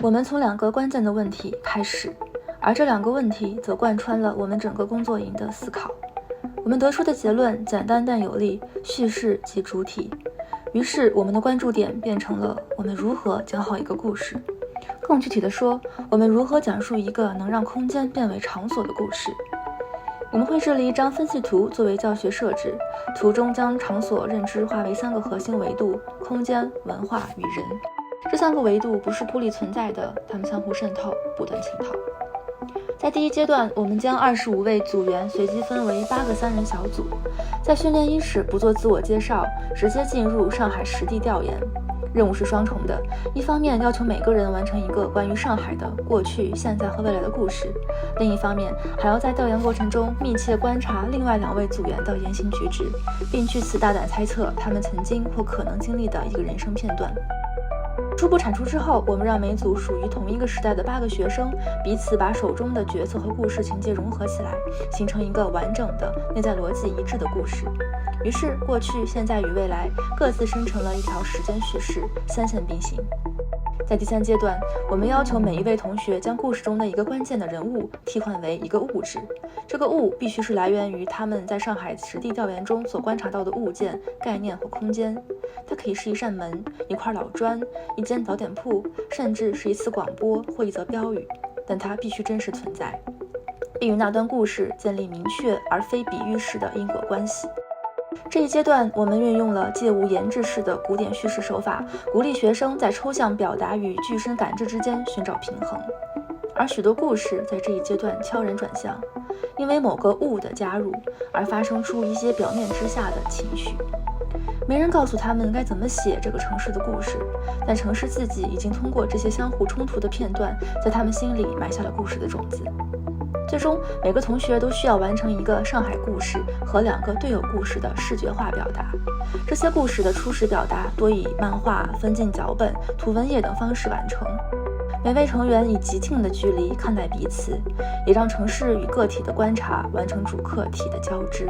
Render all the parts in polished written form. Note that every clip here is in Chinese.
我们从2个关键的问题开始，而这2个问题则贯穿了我们整个工作营的思考。我们得出的结论简单但有力，叙事即主体。于是我们的关注点变成了我们如何讲好一个故事。更具体的说，我们如何讲述一个能让空间变为场所的故事。我们绘制了一张分析图作为教学设置，图中将场所认知划为3个核心维度：空间、文化与人。这3个维度不是孤立存在的，它们相互渗透，不断浸泡。在第一阶段，我们将25位组员随机分为8个3人小组，在训练伊始不做自我介绍，直接进入上海实地调研。任务是双重的，一方面要求每个人完成一个关于上海的过去、现在和未来的故事，另一方面还要在调研过程中密切观察另外2位组员的言行举止，并据此大胆猜测他们曾经或可能经历的一个人生片段。初步产出之后，我们让每组属于同一个时代的8个学生彼此把手中的角色和故事情节融合起来，形成一个完整的内在逻辑一致的故事。于是过去、现在与未来各自生成了一条时间叙事，3线并行。在第3阶段，我们要求每一位同学将故事中的一个关键的人物替换为一个物质，这个物必须是来源于他们在上海实地调研中所观察到的物件、概念或空间。它可以是一扇门、一块老砖、一间早点铺，甚至是一次广播或一则标语，但它必须真实存在，并与那段故事建立明确而非比喻式的因果关系。这一阶段，我们运用了借物言志式的古典叙事手法，鼓励学生在抽象表达与具身感知之间寻找平衡。而许多故事在这一阶段悄然转向，因为某个物的加入而发生出一些表面之下的情绪。没人告诉他们该怎么写这个城市的故事，但城市自己已经通过这些相互冲突的片段，在他们心里埋下了故事的种子。最终，每个同学都需要完成一个上海故事和2个队友故事的视觉化表达。这些故事的初始表达多以漫画、分镜脚本、图文页等方式完成。每位成员以极近的距离看待彼此，也让城市与个体的观察完成主客体的交织。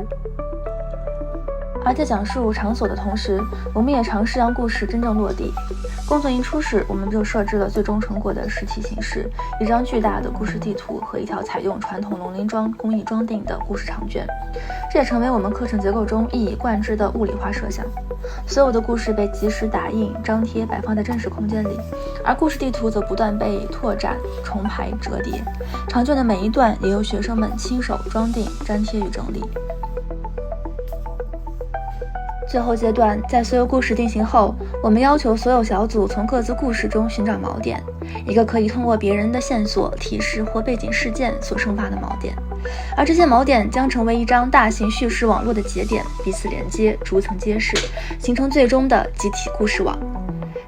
而在讲述场所的同时，我们也尝试让故事真正落地。工作营初始，我们就设置了最终成果的实体形式，一张巨大的故事地图和一条采用传统龙鳞装工艺装订的故事长卷。这也成为我们课程结构中一以贯之的物理化设想。所有的故事被及时打印、张贴，摆放在真实空间里，而故事地图则不断被拓展、重排、折叠。长卷的每一段也由学生们亲手装订、粘贴与整理。最后阶段，在所有故事定型后，我们要求所有小组从各自故事中寻找锚点，一个可以通过别人的线索、提示或背景事件所生发的锚点，而这些锚点将成为一张大型叙事网络的节点，彼此连接，逐层揭示，形成最终的集体故事网。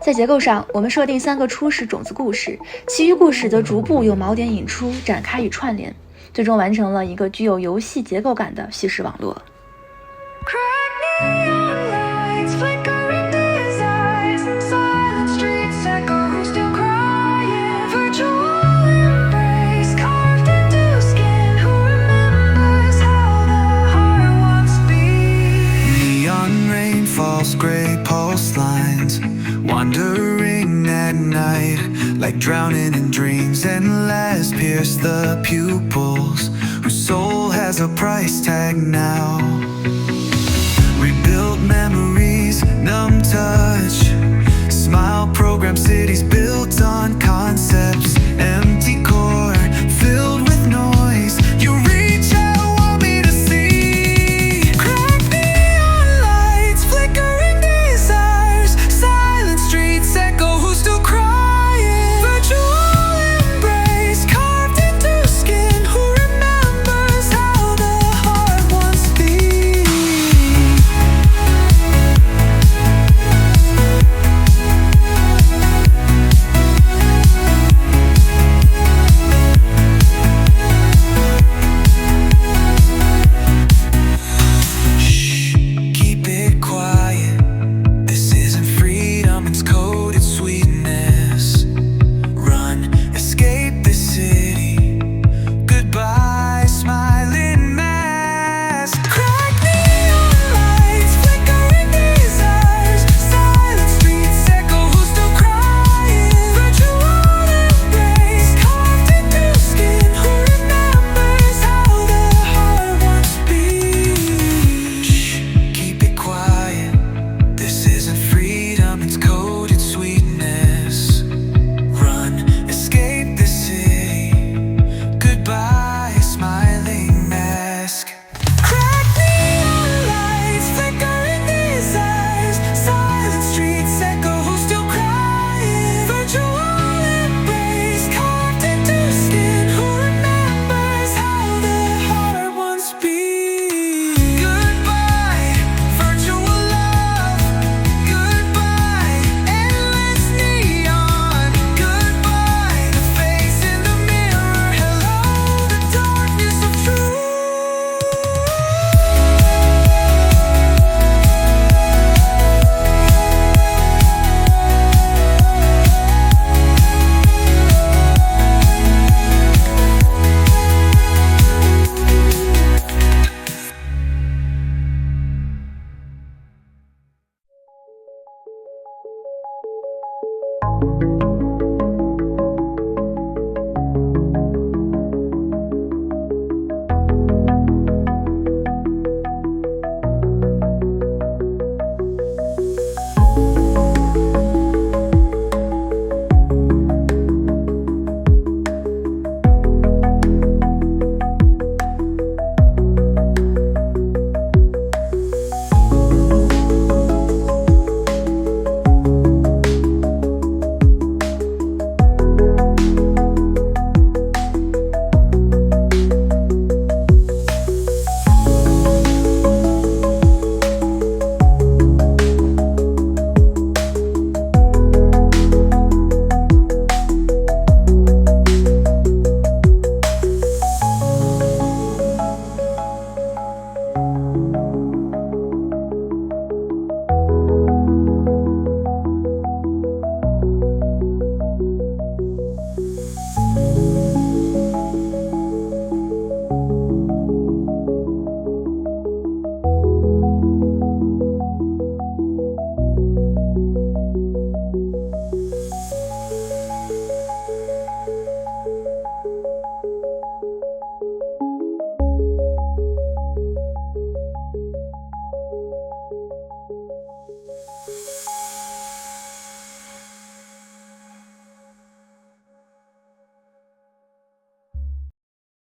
在结构上，我们设定3个初始种子故事，其余故事则逐步由锚点引出、展开与串联，最终完成了一个具有游戏结构感的叙事网络。Gray pulse lines wandering at night, like drowning in dreams endless, pierce the pupils whose soul has a price tag now. Rebuilt memories, numb touch, smile program cities built on concept.